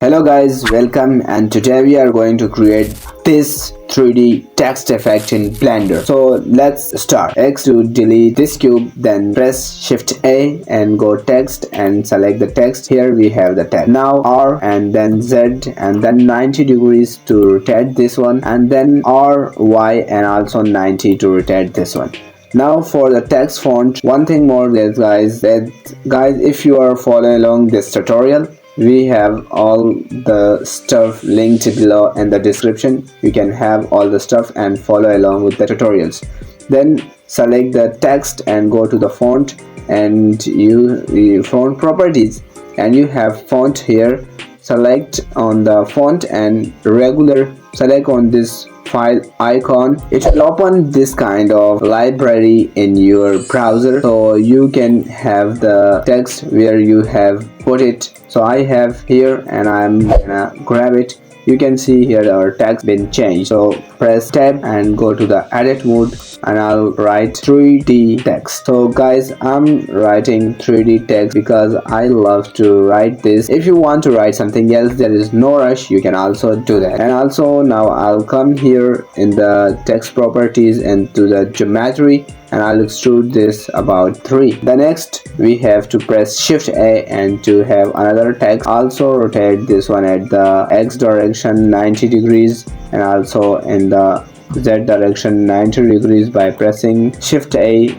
Hello guys, welcome, and today we are going to create this 3D text effect in Blender. So let's start. X to delete this cube, then press Shift A and go text and select the text. Here we have the text. Now R and then Z and then 90 degrees to rotate this one, and then R, Y and also 90 to rotate this one. Now for the text font, one thing more guys, if you are following along this tutorial, we have all the stuff linked below in the description. You can have all the stuff and follow along with the tutorials. Then select the text and go to the font and you font properties, and you have font here. Select on the font and regular, select on this file icon. It will open this kind of library in your browser, so you can have the text where you have put it. So I have here and I'm gonna grab it. You can see here our text been changed. So press tab and go to the edit mode, and I'll write 3D text. So guys, I'm writing 3D text because I love to write this. If you want to write something else, there is no rush, you can also do that. And also now I'll come here in the text properties and to the geometry, and I'll extrude this about 3. The next we have to press Shift A and to have another text. Also rotate this one at the X direction 90 degrees and also in the Z direction 90 degrees by pressing Shift A,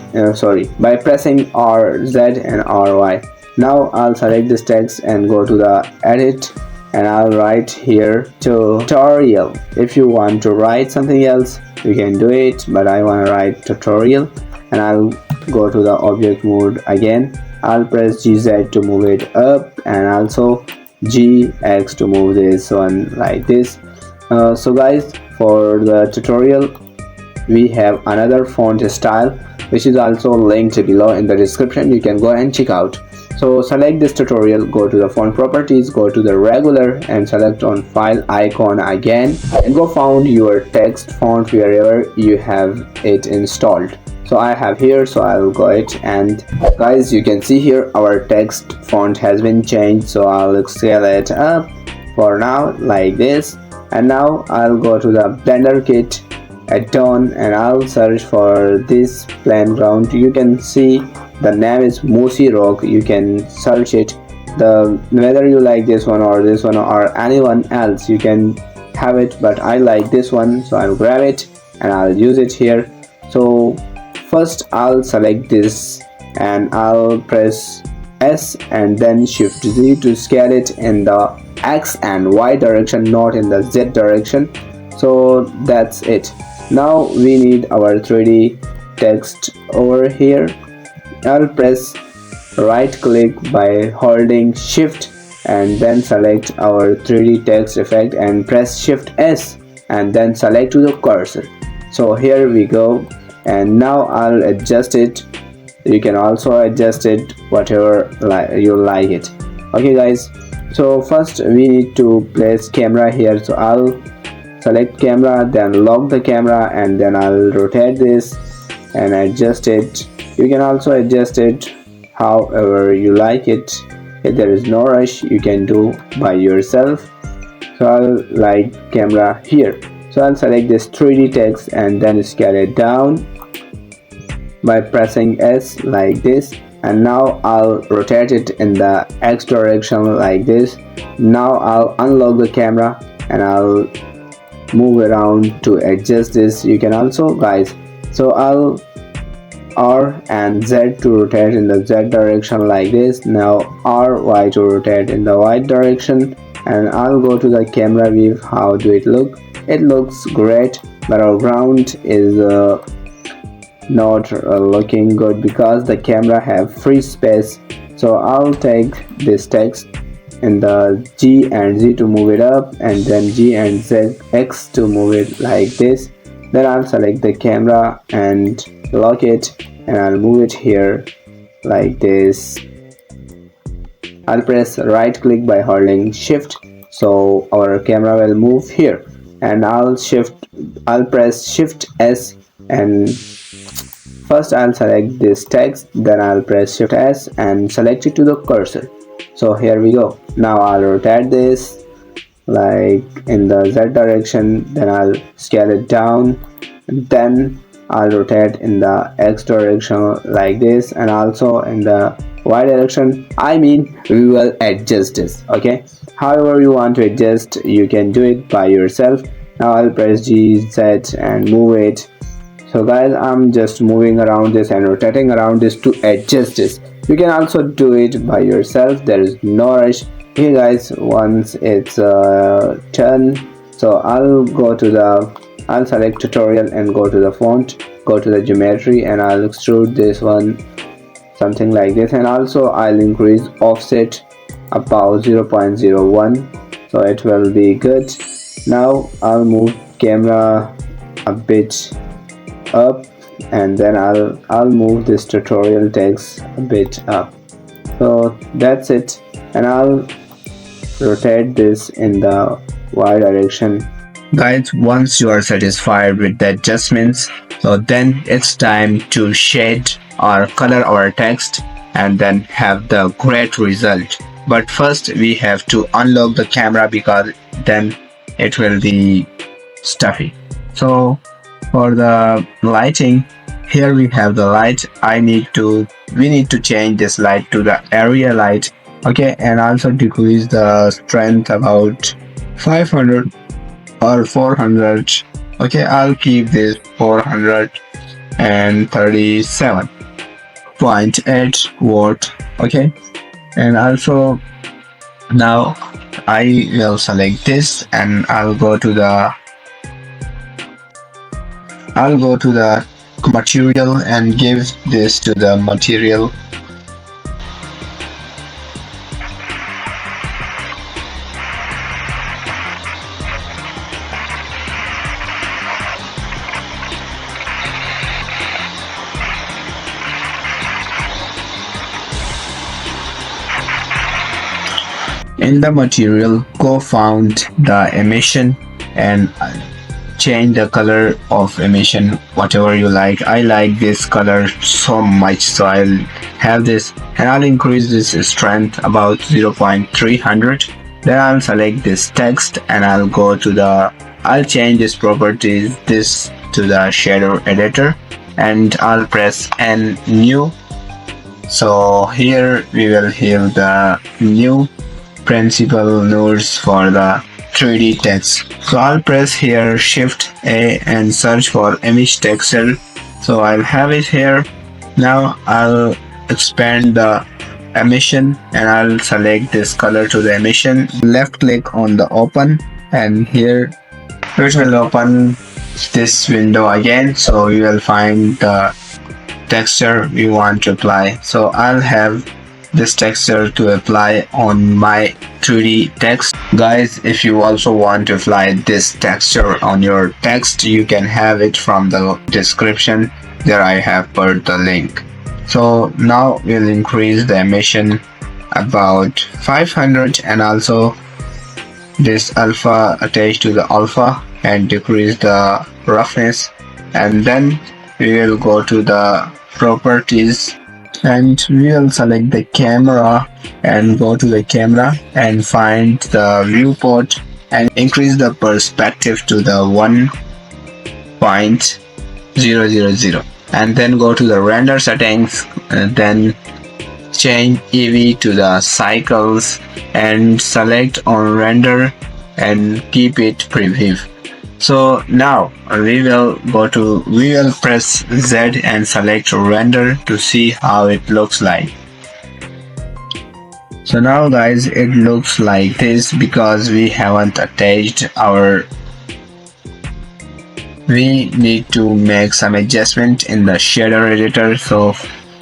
by pressing R, Z and RY. Now I'll select this text and go to the edit, and I'll write here tutorial. If you want to write something else, you can do it, but I want to write tutorial, and I'll go to the object mode again. I'll press GZ to move it up and also GX to move this one like this. So guys, for the tutorial we have another font style which is also linked below in the description. You can go and check out. So select this tutorial, go to the font properties, go to the regular and select on file icon again, and go found your text font wherever you have it installed. So I have here, so I'll go it, and guys, you can see here our text font has been changed. So I'll scale it up for now like this, and now I'll go to the Blender kit add-on and I'll search for this plain ground. You can see the name is Mossy Rock. You can search it, whether you like this one or anyone else, you can have it, but I like this one, so I'll grab it and I'll use it here. So first I'll select this and I'll press S and then Shift Z to scale it in the X and Y direction, not in the Z direction. So that's it. Now we need our 3D text over here. I'll press right click by holding Shift and then select our 3D text effect and press Shift S and then select to the cursor. So here we go, and now I'll adjust it. You can also adjust it whatever you like it. Okay guys, so first we need to place camera here. So I'll select camera, then lock the camera, and then I'll rotate this and adjust it. You can also adjust it however you like it. If there is no rush, you can do by yourself. So I'll like camera here. So I'll select this 3D text and then scale it down by pressing S like this, and now I'll rotate it in the X direction like this. Now I'll unlock the camera and I'll move around to adjust this. You can also guys, so I'll R and Z to rotate in the Z direction like this. Now R, Y to rotate in the Y direction, and I'll go to the camera view. How do it look? It looks great, but our ground is not looking good because the camera have free space. So I'll take this text in the G and Z to move it up, and then G and Z X to move it like this. Then I'll select the camera and lock it, and I'll move it here like this. I'll press right click by holding Shift, so our camera will move here, and I'll press Shift S, and first I'll select this text, then I'll press Shift S and select it to the cursor. So here we go. Now I'll rotate this like in the Z direction, then I'll scale it down, then I'll rotate in the X direction like this, and also in the Y direction. I mean, we will adjust this, okay? However you want to adjust, you can do it by yourself. Now I'll press G, Z and move it. So guys, I'm just moving around this and rotating around this to adjust this. You can also do it by yourself, there is no rush. Okay guys, once it's done, so I'll select tutorial and go to the font, go to the geometry, and I'll extrude this one something like this, and also I'll increase offset about 0.01, so it will be good. Now I'll move camera a bit up, and then I'll move this tutorial text a bit up. So that's it, and I'll rotate this in the Y direction. Guys, once you are satisfied with the adjustments, so then it's time to shade or color our text and then have the great result. But first we have to unlock the camera because then it will be stuffy. So for the lighting, here we have the light. We need to change this light to the area light, okay, and also decrease the strength about 500 or 400. Okay, I'll keep this 437.8 watt. Okay, and also now I will select this and I'll go to the material and give this to the material. In the material, go found the emission and change the color of emission whatever you like. I like this color so much, so I'll have this, and I'll increase this strength about 0.300. Then I'll select this text and I'll change this properties this to the shader editor, and I'll press N new. So here we will have the new principal nodes for the 3D text. So I'll press here Shift A and search for image texture. So I'll have it here. Now I'll expand the emission and I'll select this color to the emission. Left click on the open, and here it will open this window again. So you will find the texture we want to apply. So I'll have this texture to apply on my 3D text. Guys, if you also want to apply this texture on your text, you can have it from the description. There I have put the link. So now we'll increase the emission about 500 and also this alpha attached to the alpha, and decrease the roughness, and then we will go to the properties and we will select the camera and go to the camera and find the viewport and increase the perspective to the 1.000, and then go to the render settings and then change EV to the cycles and select on render and keep it preview. So now we will press Z and select render to see how it looks like. So now guys, it looks like this because we haven't attached our. We need to make some adjustment in the shader editor. So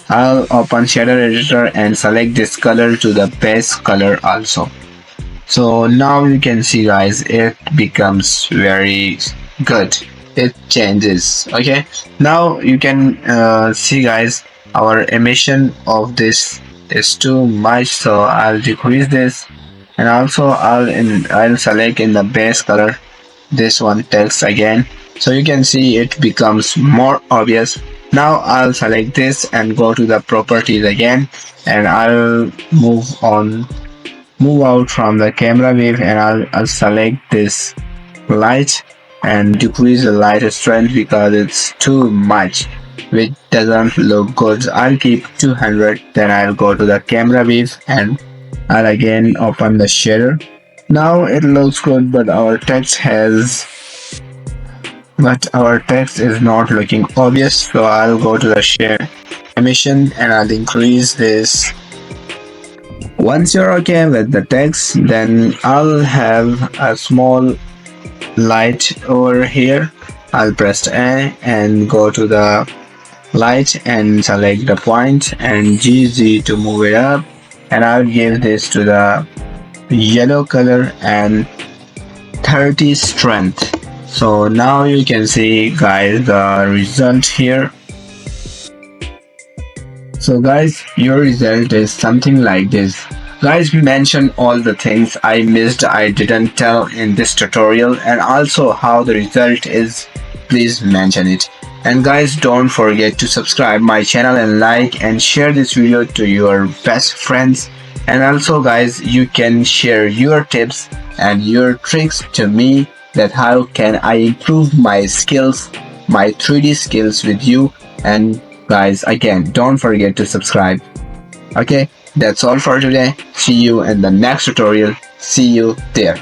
I'll open shader editor and select this color to the base color also. So now you can see guys, it becomes very good. It changes. Okay, now you can see guys, our emission of this is too much, so I'll decrease this, and also I'll select in the base color this one text again, so you can see it becomes more obvious. Now I'll select this and go to the properties again, and I'll move on move out from the camera view, and I'll select this light and decrease the light strength because it's too much, which doesn't look good. I'll keep 200. Then I'll go to the camera view and I'll again open the shader. Now it looks good, but our text is not looking obvious. So I'll go to the share emission and I'll increase this. Once you're okay with the text, then I'll have a small light over here. I'll press A and go to the light and select the point and GZ to move it up, and I'll give this to the yellow color and 30 strength. So now you can see, guys, the result here. So guys, your result is something like this. Guys, mention all the things I missed, I didn't tell in this tutorial, and also how the result is. Please mention it. And guys, don't forget to subscribe my channel and like and share this video to your best friends. And also guys, you can share your tips and your tricks to me, that how can I improve my skills, my 3D skills with you. And guys, again, don't forget to subscribe. Okay, that's all for today. See you in the next tutorial. See you there.